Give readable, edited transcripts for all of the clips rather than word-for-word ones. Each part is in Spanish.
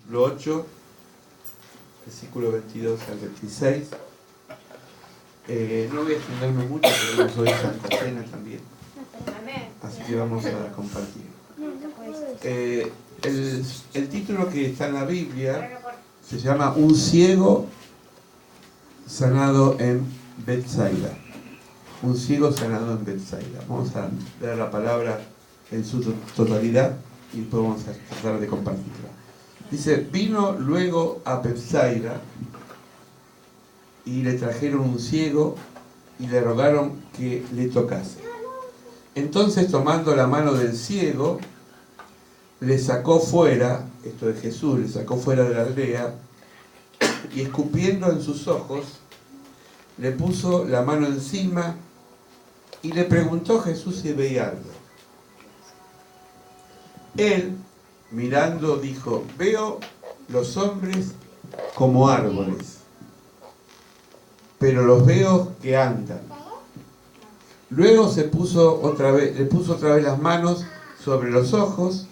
capítulo 8, versículo 22 al 26. No voy a extenderme mucho, porque hoy Santa Cena también. Así que vamos a compartir. El título que está en la Biblia se llama Un ciego sanado en Betsaida. Un ciego sanado en Betsaida. Vamos a ver la palabra en su totalidad y después vamos a tratar de compartirla. Dice, vino luego a Betsaida y le trajeron un ciego y le rogaron que le tocase. Entonces, tomando la mano del ciego, le sacó fuera, esto de Jesús, le sacó fuera de la aldea y escupiendo en sus ojos, le puso la mano encima y le preguntó a Jesús si veía algo. Él, mirando, dijo, veo los hombres como árboles, pero los veo que andan. Luego le puso otra vez las manos sobre los ojos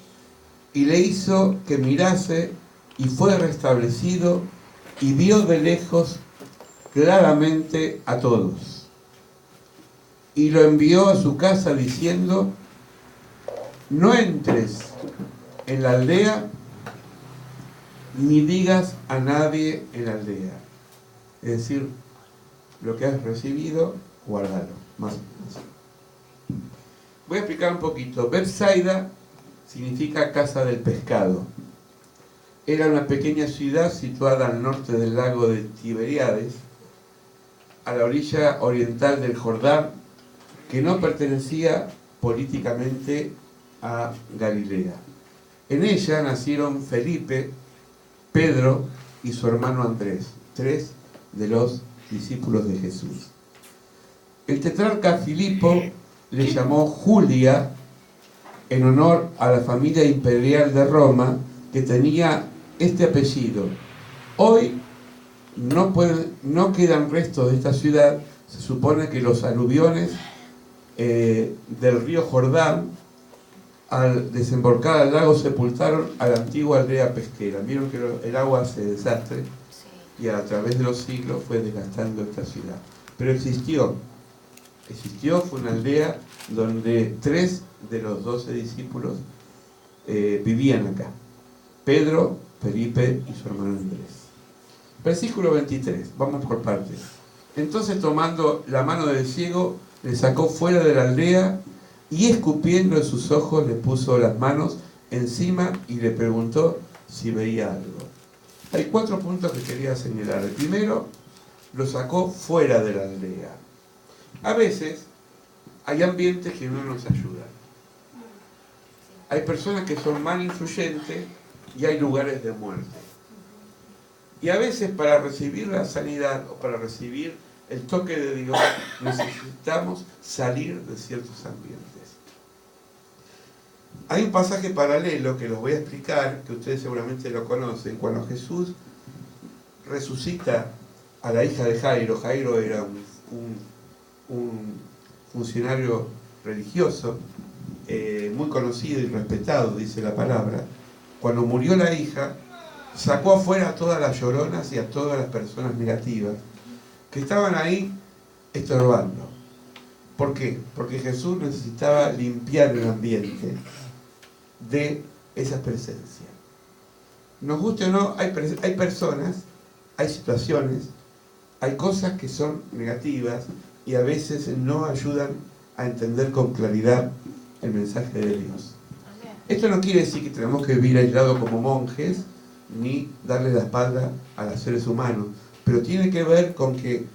y le hizo que mirase y fue restablecido y vio de lejos claramente a todos. Y lo envió a su casa diciendo, no entres en la aldea ni digas a nadie en la aldea. Es decir, lo que has recibido, guárdalo. Más o menos. Voy a explicar un poquito. Betsaida significa casa del pescado. Era una pequeña ciudad situada al norte del lago de Tiberíades, a la orilla oriental del Jordán, que no pertenecía políticamente a Galilea. En ella nacieron Felipe, Pedro y su hermano Andrés, 3 de los discípulos de Jesús. El tetrarca Filipo le llamó Julia en honor a la familia imperial de Roma que tenía este apellido. Hoy no quedan restos de esta ciudad. Se supone que los aluviones del río Jordán, al desembocar al lago, sepultaron a la antigua aldea pesquera. Vieron que el agua hace desastre y a través de los siglos fue desgastando esta ciudad. Pero existió, fue una aldea donde 3 de los 12 discípulos vivían acá. Pedro, Felipe y su hermano Andrés. Versículo 23, vamos por partes. Entonces, tomando la mano del ciego, le sacó fuera de la aldea y escupiendo en sus ojos le puso las manos encima y le preguntó si veía algo. Hay 4 puntos que quería señalar. El primero, lo sacó fuera de la aldea. A veces hay ambientes que no nos ayudan. Hay personas que son mal influyentes y hay lugares de muerte. Y a veces para recibir la sanidad o para recibir el toque de Dios necesitamos salir de ciertos ambientes. Hay un pasaje paralelo que los voy a explicar, que ustedes seguramente lo conocen, cuando Jesús resucita a la hija de Jairo. Jairo era un funcionario religioso, muy conocido y respetado, dice la palabra. Cuando murió la hija, sacó afuera a todas las lloronas y a todas las personas negativas que estaban ahí estorbando. ¿Por qué? Porque Jesús necesitaba limpiar el ambiente de esa presencia. Nos guste o no, hay personas, hay situaciones, hay cosas que son negativas y a veces no ayudan a entender con claridad el mensaje de Dios. Esto no quiere decir que tenemos que vivir aislados como monjes, ni darle la espalda a los seres humanos, pero tiene que ver con que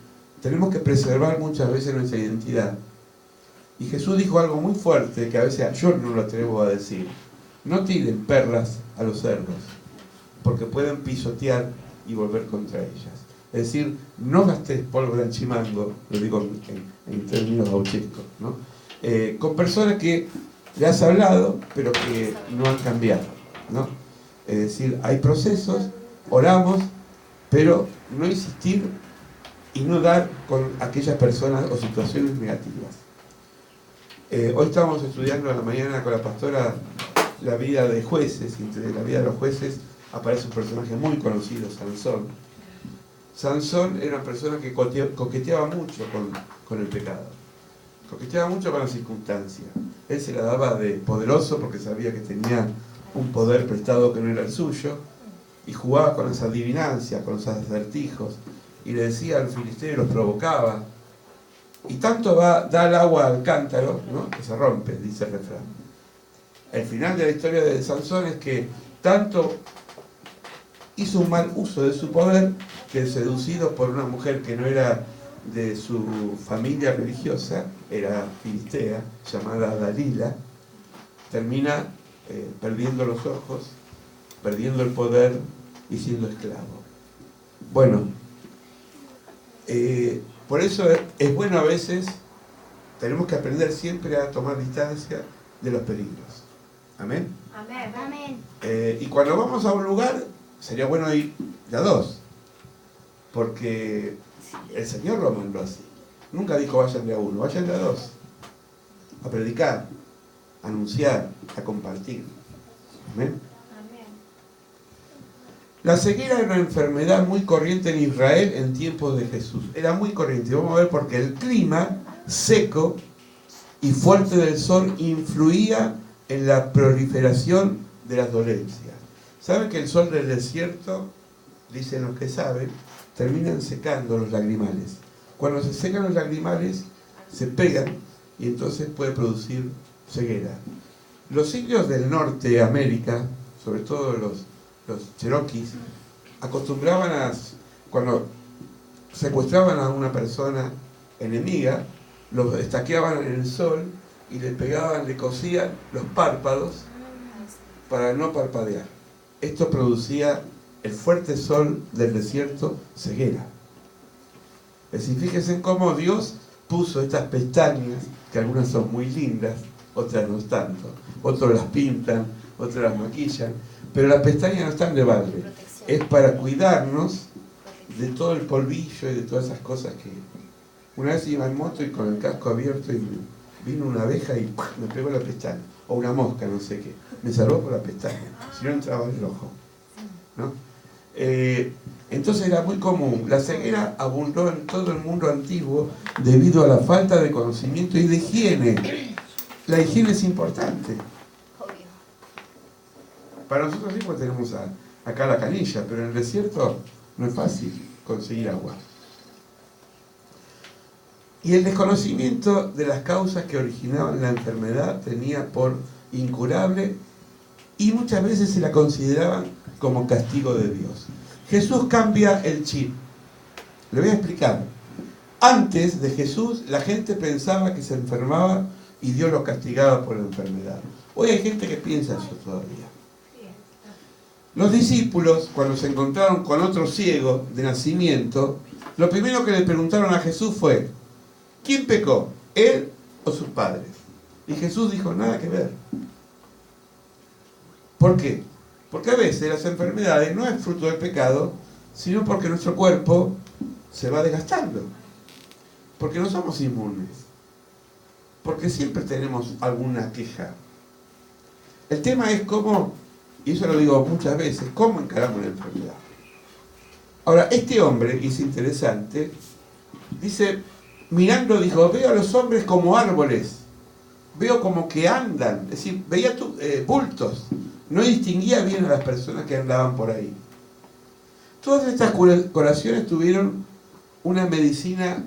tenemos que preservar muchas veces nuestra identidad. Y Jesús dijo algo muy fuerte que a veces yo no lo atrevo a decir. No tiren perlas a los cerdos, porque pueden pisotear y volver contra ellas. Es decir, no gastes pólvora en chimango, lo digo en términos gauchescos, ¿no? Con personas que le has hablado, pero que no han cambiado, ¿no? Es decir, hay procesos, oramos, pero no insistir y no dar con aquellas personas o situaciones negativas. Hoy estábamos estudiando a la mañana con la pastora la vida de jueces, y entre la vida de los jueces aparece un personaje muy conocido, Sansón. Sansón era una persona que coqueteaba mucho con el pecado. Coqueteaba mucho con las circunstancias. Él se la daba de poderoso porque sabía que tenía un poder prestado que no era el suyo, y jugaba con las adivinancias, con los acertijos, y le decía al filisteo y los provocaba. Y tanto da el agua al cántaro, ¿no?, que se rompe, dice el refrán. El final de la historia de Sansón es que tanto hizo un mal uso de su poder que, seducido por una mujer que no era de su familia religiosa, era filistea, llamada Dalila, termina perdiendo los ojos, perdiendo el poder y siendo esclavo. Bueno, por eso es bueno a veces, tenemos que aprender siempre a tomar distancia de los peligros. Amén. Amén. Amén. Y cuando vamos a un lugar, sería bueno ir de a dos, porque el Señor lo mandó así. Nunca dijo vayan de a uno, vayan de a dos, a predicar, a anunciar, a compartir. Amén. Amén. La ceguera era una enfermedad muy corriente en Israel en tiempos de Jesús. Era muy corriente. Vamos a ver, porque el clima seco y fuerte del sol influía en la proliferación de las dolencias. ¿Saben que el sol del desierto, dicen los que saben, terminan secando los lagrimales? Cuando se secan los lagrimales, se pegan y entonces puede producir ceguera. Los indios del norte de América, sobre todo los cherokees, acostumbraban cuando secuestraban a una persona enemiga, los estaqueaban en el sol y le cosían los párpados para no parpadear. Esto producía el fuerte sol del desierto, ceguera. Es decir, fíjense cómo Dios puso estas pestañas, que algunas son muy lindas, otras no tanto. Otros las pintan, otros las maquillan, pero las pestañas no están de balde. Es para cuidarnos de todo el polvillo y de todas esas cosas que... Una vez iba en moto y con el casco abierto y vino una abeja y me pegó la pestaña. O una mosca, no sé qué. Me salvó por la pestaña, si no entraba en el ojo, ¿no? Entonces era muy común. La ceguera abundó en todo el mundo antiguo debido a la falta de conocimiento y de higiene. La higiene es importante. Para nosotros mismos tenemos acá la canilla, pero en el desierto no es fácil conseguir agua. Y el desconocimiento de las causas que originaban la enfermedad tenía por incurable, y muchas veces se la consideraban como castigo de Dios. Jesús cambia el chip. Le voy a explicar. Antes de Jesús, la gente pensaba que se enfermaba y Dios lo castigaba por la enfermedad. Hoy hay gente que piensa eso todavía. Los discípulos, cuando se encontraron con otro ciego de nacimiento, lo primero que le preguntaron a Jesús fue: ¿quién pecó? ¿Él o sus padres? Y Jesús dijo: nada que ver. ¿Por qué? Porque a veces las enfermedades no es fruto del pecado, sino porque nuestro cuerpo se va desgastando. Porque no somos inmunes. Porque siempre tenemos alguna queja. El tema es cómo, y eso lo digo muchas veces, cómo encaramos la enfermedad. Ahora, este hombre, y es interesante, dice, mirando, dijo: veo a los hombres como árboles, veo como que andan, es decir, veía bultos, no distinguía bien a las personas que andaban por ahí. Todas estas curaciones tuvieron una medicina,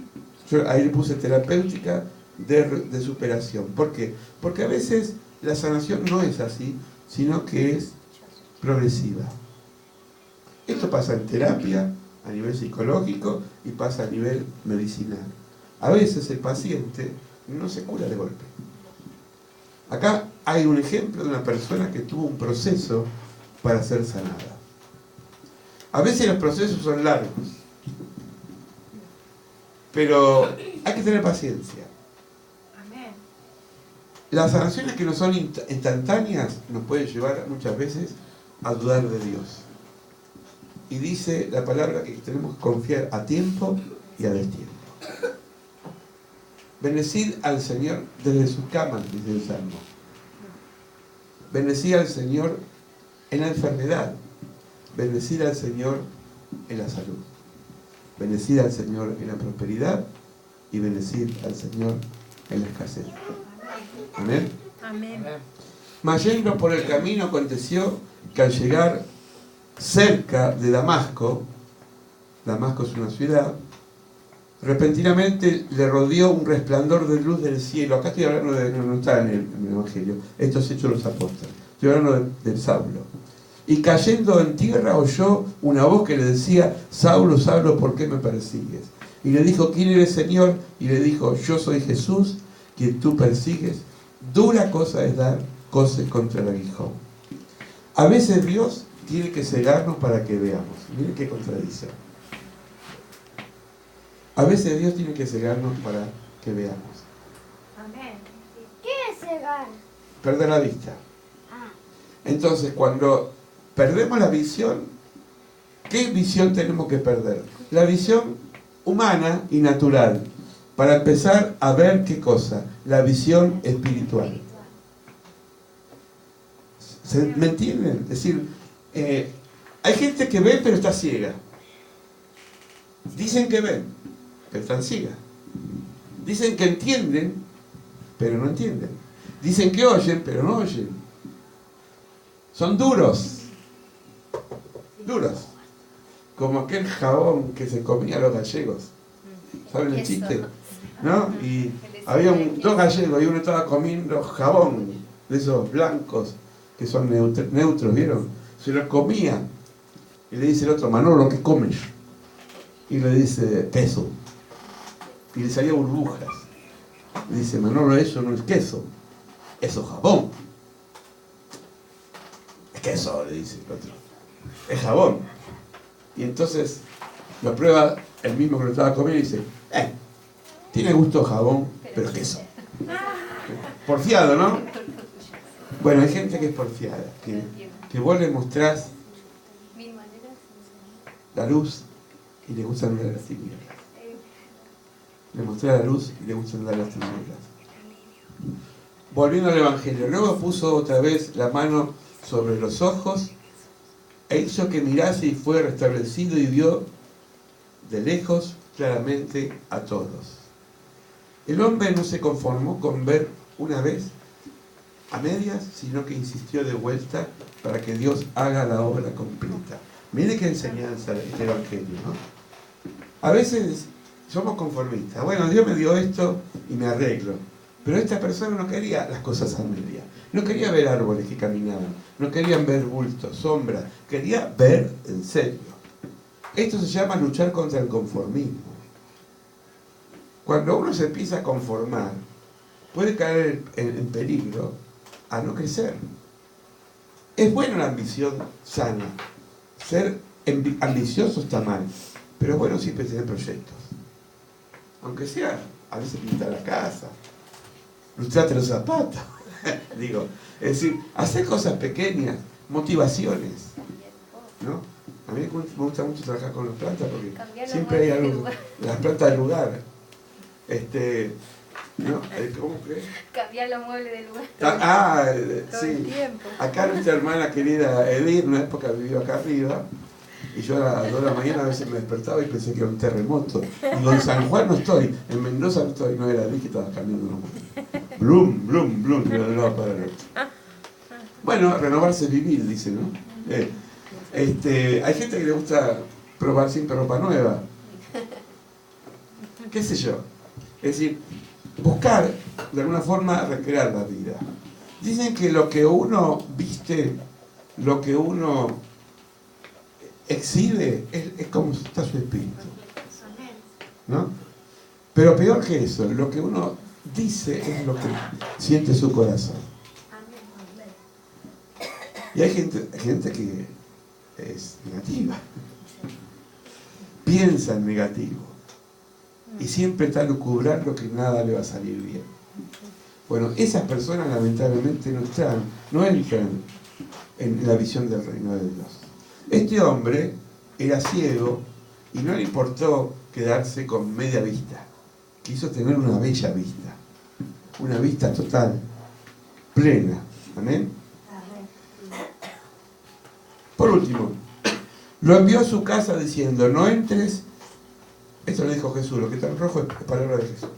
yo ahí le puse terapéutica, de superación. ¿Por qué? Porque a veces la sanación no es así, sino que es progresiva. Esto pasa en terapia, a nivel psicológico, y pasa a nivel medicinal. A veces el paciente no se cura de golpe. Acá hay un ejemplo de una persona que tuvo un proceso para ser sanada. A veces los procesos son largos, pero hay que tener paciencia. Amén. Las sanaciones que no son instantáneas nos pueden llevar muchas veces a dudar de Dios. Y dice la palabra que tenemos que confiar a tiempo y a destiempo. Bendecid al Señor desde sus camas, dice el Salmo. Bendecid al Señor en la enfermedad. bendecir al Señor en la salud, bendecir al Señor en la prosperidad y bendecir al Señor en la escasez. Amén. Amén. Mas yendo por el camino aconteció que al llegar cerca de Damasco, Damasco es una ciudad, repentinamente le rodeó un resplandor de luz del cielo. Acá estoy hablando de, no está en el Evangelio, esto es Hechos de los Apóstoles. Estoy hablando de Saulo. Y cayendo en tierra oyó una voz que le decía: Saulo, Saulo, ¿por qué me persigues? Y le dijo: ¿quién eres, Señor? Y le dijo: yo soy Jesús, quien tú persigues. Dura cosa es dar coces contra el aguijón. A veces Dios tiene que cegarnos para que veamos. Miren qué contradicción. A veces Dios tiene que cegarnos para que veamos. Amén. ¿Qué es cegar? Perder la vista. Ah, Entonces, cuando perdemos la visión, ¿qué visión tenemos que perder? La visión humana y natural. Para empezar a ver qué cosa, la visión espiritual. ¿Me entienden? Es decir, hay gente que ve pero está ciega. Dicen que ven, pero están ciegas. Dicen que entienden, pero no entienden. Dicen que oyen, pero no oyen. Son duros. Duros. Como aquel jabón que se comía los gallegos. ¿Saben el chiste? ¿No? Y había dos gallegos y uno estaba comiendo jabón de esos blancos que son neutros, ¿vieron? Se los comía y le dice el otro: Manolo, ¿qué comes? Y le dice: queso. Y le salía burbujas. Le dice: Manolo, eso no es queso, eso es jabón. Es queso, le dice el otro, es jabón. Y entonces lo prueba el mismo que lo estaba comiendo y dice: tiene gusto a jabón, pero es queso. Porfiado, ¿no? Bueno, hay gente que es porfiada, que vos le mostrás la luz y le gusta andar a las tinieblas. Le mostrás la luz y le gusta andar a las tinieblas. Volviendo al Evangelio, luego puso otra vez la mano sobre los ojos e hizo que mirase, y fue restablecido y vio de lejos claramente a todos. El hombre no se conformó con ver una vez a medias, sino que insistió de vuelta para que Dios haga la obra completa. Mire qué enseñanza este Evangelio, ¿no? A veces somos conformistas. Bueno, Dios me dio esto y me arreglo. Pero esta persona no quería las cosas a medias. No quería ver árboles que caminaban. No querían ver bultos, sombras. Quería ver en serio. Esto se llama luchar contra el conformismo. Cuando uno se empieza a conformar, puede caer en peligro a no crecer. Es buena la ambición sana. Ser ambicioso está mal, pero es bueno siempre tener proyectos. Aunque sea, a veces pintar la casa, lustrarte los zapatos. Digo, es decir, hacer cosas pequeñas, motivaciones, ¿no? A mí me gusta mucho trabajar con las plantas porque siempre hay algo, las plantas del lugar. ¿No? ¿Cómo que? Cambiar los muebles del lugar. Sí. El tiempo. Acá nuestra hermana querida Edith, en una época vivió acá arriba, y yo a las 2 de la mañana a veces me despertaba y pensé que era un terremoto. Digo, en San Juan no estoy, en Mendoza no estoy, no era Edith que estaba cambiando unos muebles. Blum, blum, blum, de un lado para el otro. Bueno, renovarse es vivir, dice, ¿no? Hay gente que le gusta probar siempre ropa nueva. ¿Qué sé yo? Es decir, buscar de alguna forma recrear la vida. Dicen que lo que uno viste, lo que uno exhibe, es como está su espíritu, ¿no? Pero peor que eso, lo que uno dice es lo que siente su corazón. Y hay gente que es negativa, piensa en negativo y siempre está lucubrando que nada le va a salir bien. Bueno, esas personas lamentablemente no entran en la visión del reino de Dios. Este hombre era ciego y no le importó quedarse con media vista. Quiso tener una bella vista, una vista total, plena. Amén. Por último, Lo envió a su casa diciendo, no entres, esto le dijo Jesús, lo que está en rojo es palabra de Jesús,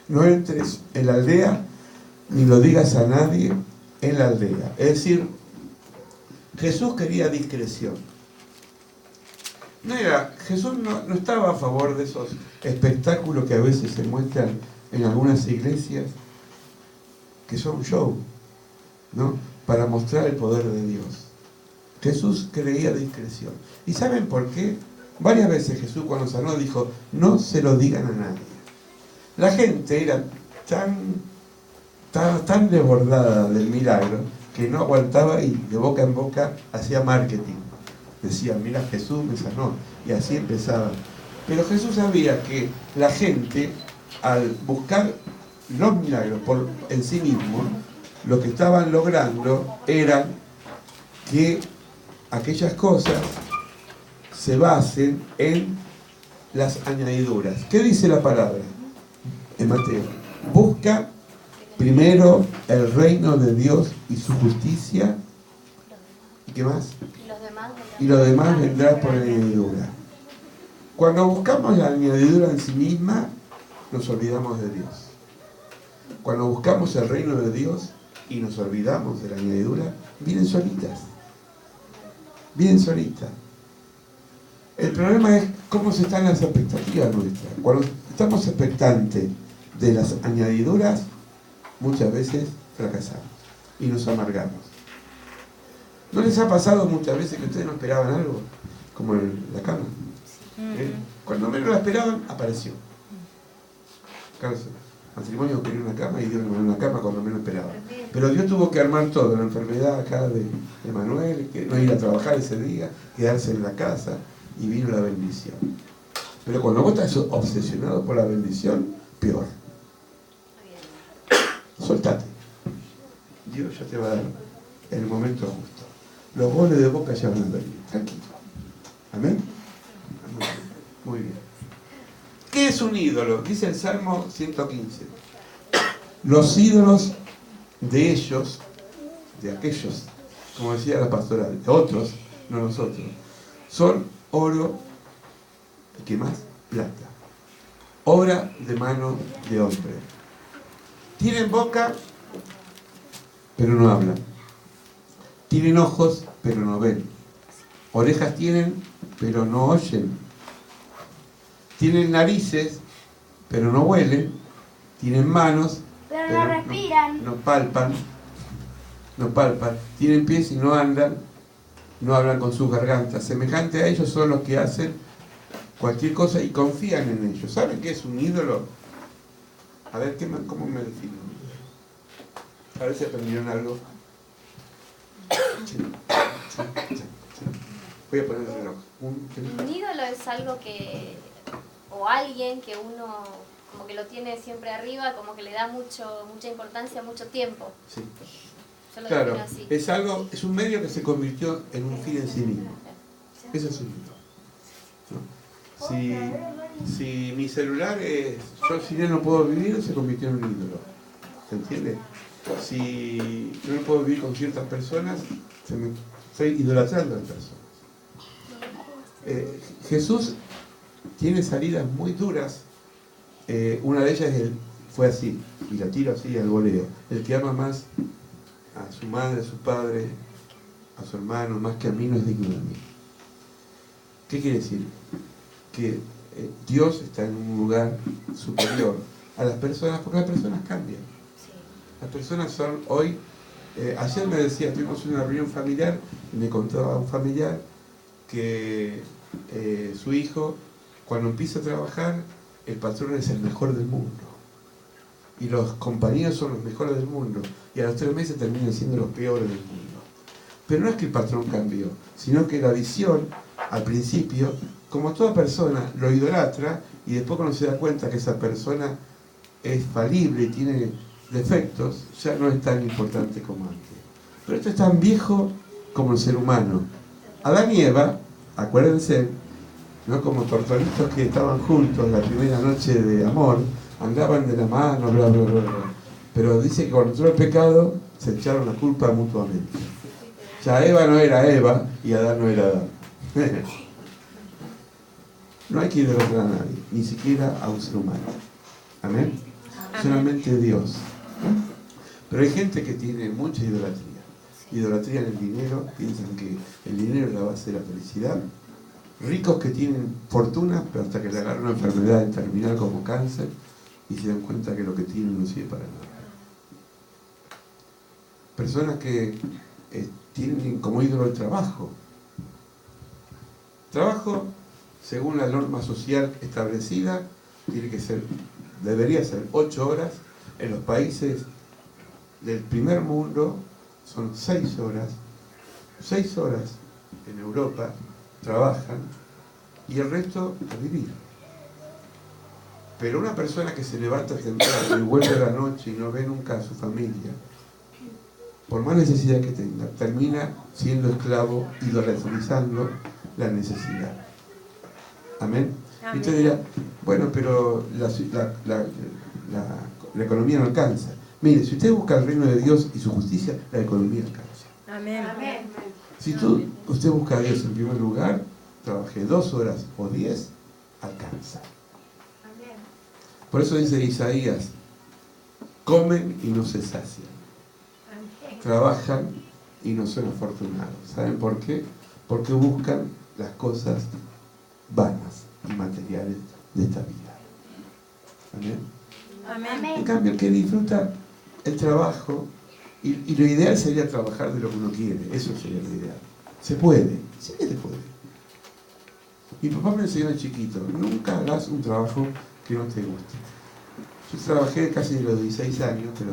no entres en la aldea ni lo digas a nadie en la aldea. Es decir, Jesús quería discreción. Jesús no estaba a favor de esos espectáculos que a veces se muestran en algunas iglesias, que son show, ¿no? Para mostrar el poder de Dios. Jesús quería discreción. ¿Y saben por qué? Varias veces Jesús cuando sanó dijo, no se lo digan a nadie. La gente era tan desbordada del milagro que no aguantaba y de boca en boca hacía marketing. Decía, mira, Jesús me sanó. Y así empezaba. Pero Jesús sabía que la gente, al buscar los milagros en sí mismo, lo que estaban logrando era que aquellas cosas se basen en las añadiduras. ¿Qué dice la palabra en Mateo? Busca primero el reino de Dios y su justicia. ¿Y qué más? Y lo demás vendrá por añadidura. Cuando buscamos la añadidura en sí misma, nos olvidamos de Dios. Cuando buscamos el reino de Dios y nos olvidamos de la añadidura, vienen solitas. Vienen solitas. El problema es cómo se están las expectativas nuestras. Cuando estamos expectantes de las añadiduras, muchas veces fracasamos y nos amargamos. ¿No les ha pasado muchas veces que ustedes no esperaban algo? Como la cama. Cuando menos la esperaban, apareció. Claro, el matrimonio quería una cama y Dios le mandó una cama cuando menos esperaba. Pero Dios tuvo que armar todo, la enfermedad acá de Manuel, que no ir a trabajar ese día, quedarse en la casa, y vino la bendición. Pero cuando vos estás obsesionado por la bendición, peor. Soltate. Dios ya te va a dar el momento justo. Los goles de Boca ya van a venir. Tranquilo. ¿Amén? Muy bien. ¿Qué es un ídolo? Dice el Salmo 115. Los ídolos de ellos, de aquellos, como decía la pastoral, de otros, no nosotros, son oro, ¿y qué más? Plata. Obra de mano de hombre. Tienen boca, pero no hablan. Tienen ojos, pero no ven. Orejas tienen, pero no oyen. Tienen narices, pero no huelen. Tienen manos, pero no respiran. No palpan. Tienen pies y no andan. No hablan con sus gargantas. Semejante a ellos son los que hacen cualquier cosa y confían en ellos. ¿Saben qué es un ídolo? A ver, ¿cómo me defino? A ver si aprendieron algo. Voy a poner el reloj. Un ídolo es algo que, o alguien que uno como que lo tiene siempre arriba, como que le da mucha importancia, mucho tiempo. Sí. Yo lo Claro, defino así. es un medio que se convirtió en un fin en sí mismo. Eso es un ídolo, ¿no? Si mi celular es, yo sin él no puedo vivir, se convirtió en un ídolo. ¿Se entiende? Si yo no puedo vivir con ciertas personas, estoy idolatrando a las personas. Jesús tiene salidas muy duras. Una de ellas fue así, y la tiro así al voleo. El que ama más a su madre, a su padre, a su hermano, más que a mí, no es digno de mí. ¿Qué quiere decir? Que Dios está en un lugar superior a las personas, porque las personas cambian. Las personas son hoy, ayer me decía, tuvimos una reunión familiar y me contaba un familiar que su hijo, cuando empieza a trabajar, el patrón es el mejor del mundo. Y los compañeros son los mejores del mundo. Y a los 3 meses terminan siendo los peores del mundo. Pero no es que el patrón cambió, sino que la visión, al principio, como toda persona, lo idolatra y después cuando se da cuenta que esa persona es falible y tiene defectos, ya no es tan importante como antes. Pero esto es tan viejo como el ser humano. Adán y Eva, acuérdense, no como tortolitos que estaban juntos la primera noche de amor, andaban de la mano, bla, bla, bla, bla. Pero dice que cuando entró el pecado, se echaron la culpa mutuamente. Ya Eva no era Eva y Adán no era Adán. No hay que idolatrar a nadie, ni siquiera a un ser humano. Amén. Amén. Solamente Dios. Pero hay gente que tiene mucha idolatría. Idolatría en el dinero, piensan que el dinero es la base de la felicidad. Ricos que tienen fortuna, pero hasta que le agarran una enfermedad terminal como cáncer y se dan cuenta que lo que tienen no sirve para nada. Personas que tienen como ídolo el trabajo. Trabajo, según la norma social establecida, debería ser 8 horas. En los países del primer mundo son 6 horas. 6 horas en Europa trabajan y el resto a vivir. Pero una persona que se levanta temprano y vuelve a la noche y no ve nunca a su familia, por más necesidad que tenga, termina siendo esclavo, idolatrizando la necesidad. Amén. Amén. Y usted dirá, bueno, pero la economía no alcanza. Mire, si usted busca el reino de Dios y su justicia, la economía alcanza. Amén. Amén. Si usted busca a Dios en primer lugar, trabaje 2 horas o 10, alcanza. Amén. Por eso dice Isaías, comen y no se sacian, trabajan y no son afortunados. ¿Saben por qué? Porque buscan las cosas vanas y materiales de esta vida. Amén. Amén. En cambio, el que disfruta el trabajo, y lo ideal sería trabajar de lo que uno quiere, eso sería lo ideal. Se puede, sí que se puede. Mi papá me enseñó de chiquito, nunca hagas un trabajo que no te guste. Yo trabajé casi de los 16 años, pero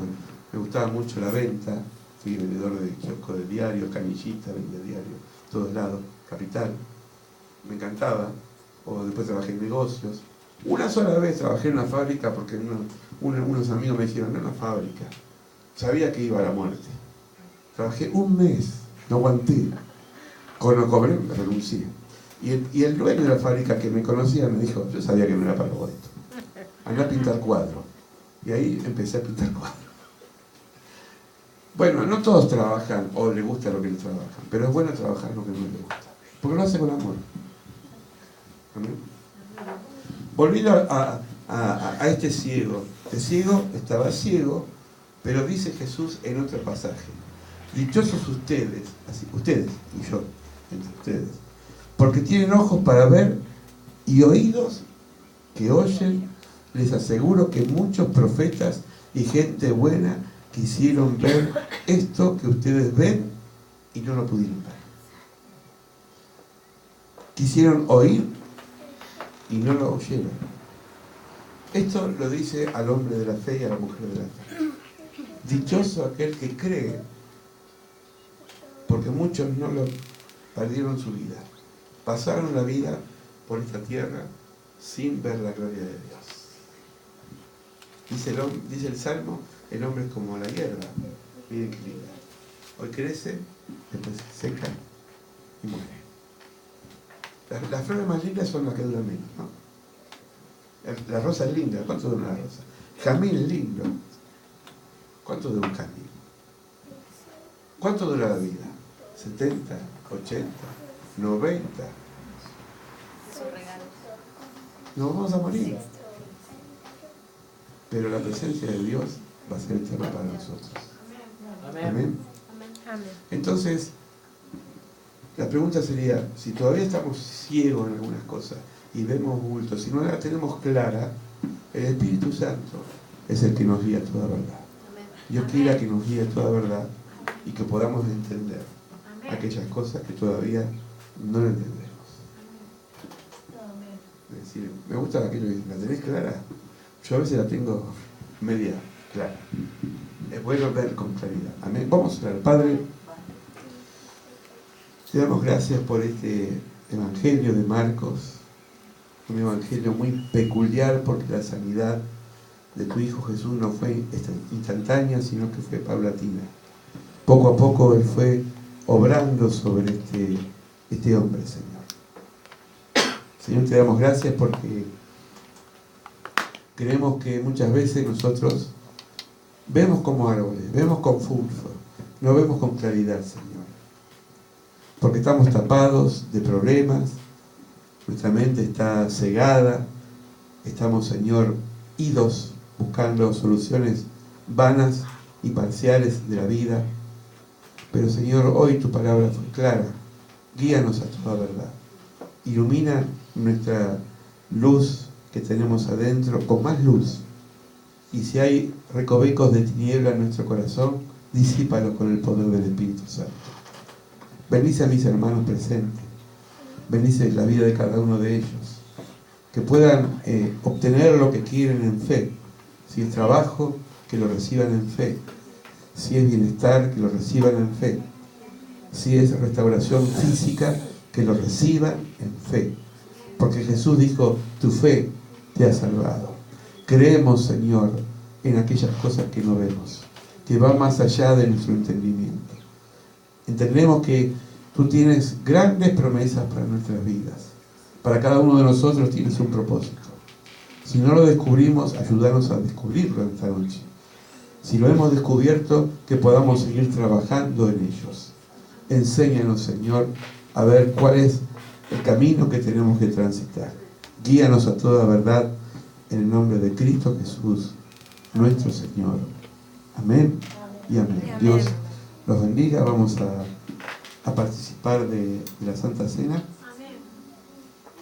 me gustaba mucho la venta, fui vendedor de kiosco de diario, canillita, vendía diario, todos lados, Capital, me encantaba, o después trabajé en negocios. Una sola vez trabajé en una fábrica porque unos amigos me dijeron, no, una fábrica. Sabía que iba a la muerte. Trabajé un mes, no aguanté. Cuando cobré, renuncié. Y el dueño de la fábrica que me conocía me dijo, yo sabía que no era para vos esto. Andá a pintar cuadros. Y ahí empecé a pintar cuadros. Bueno, no todos trabajan o les gusta lo que les trabajan, pero es bueno trabajar lo que no les gusta. Porque lo hace con amor. Amén. Volviendo a este ciego. Este ciego estaba ciego, pero dice Jesús en otro pasaje, dichosos ustedes, así, ustedes y yo, entre ustedes, porque tienen ojos para ver y oídos que oyen. Les aseguro que muchos profetas y gente buena quisieron ver esto que ustedes ven y no lo pudieron ver. Quisieron oír y no lo oyeron. Esto lo dice al hombre de la fe y a la mujer de la fe. Dichoso aquel que cree, porque muchos no lo perdieron su vida. Pasaron la vida por esta tierra sin ver la gloria de Dios. Dice el Salmo, el hombre es como la hierba. Miren qué linda. Hoy crece, después se seca y muere. Las flores más lindas son las que duran menos, ¿no? La rosa es linda, ¿cuánto dura una rosa? Jazmín es lindo. ¿Cuánto dura un jazmín? ¿Cuánto dura la vida? ¿70, 80, 90? Es un regalo. Nos vamos a morir. Pero la presencia de Dios va a ser eterna para nosotros. Amén. Amén. Amén. Entonces, la pregunta sería, si todavía estamos ciegos en algunas cosas y vemos bultos, si no la tenemos clara, el Espíritu Santo es el que nos guía a toda verdad. Dios quiera que nos guíe a toda verdad y que podamos entender aquellas cosas que todavía no lo entendemos. Es decir, me gusta aquello que ¿la tenés clara? Yo a veces la tengo media clara. Es bueno ver con claridad. Amén. Vamos a orar. Padre, te damos gracias por este evangelio de Marcos, un evangelio muy peculiar porque la sanidad de tu Hijo Jesús no fue instantánea, sino que fue paulatina. Poco a poco Él fue obrando sobre este hombre, Señor. Señor, te damos gracias porque creemos que muchas veces nosotros vemos como árboles, vemos confuso, no vemos con claridad, Señor. Porque estamos tapados de problemas, Nuestra mente está cegada. Estamos, Señor, idos buscando soluciones vanas y parciales de la vida. Pero, Señor, hoy tu palabra fue clara. Guíanos a toda verdad. Ilumina nuestra luz que tenemos adentro con más luz. Y si hay recovecos de tiniebla en nuestro corazón, disípalos con el poder del Espíritu Santo. Bendice a mis hermanos presentes. Bendice la vida de cada uno de ellos. Que puedan obtener lo que quieren en fe. Si es trabajo, que lo reciban en fe. Si es bienestar, que lo reciban en fe. Si es restauración física, que lo reciban en fe. Porque Jesús dijo, tu fe te ha salvado. Creemos, Señor, en aquellas cosas que no vemos, que van más allá de nuestro entendimiento. Entendemos que tú tienes grandes promesas para nuestras vidas. Para cada uno de nosotros tienes un propósito. Si no lo descubrimos, ayúdanos a descubrirlo esta noche. Si lo hemos descubierto, que podamos seguir trabajando en ellos. Enséñanos, Señor, a ver cuál es el camino que tenemos que transitar. Guíanos a toda verdad en el nombre de Cristo Jesús, nuestro Señor. Amén y amén. Dios los bendiga. Vamos a participar de la Santa Cena.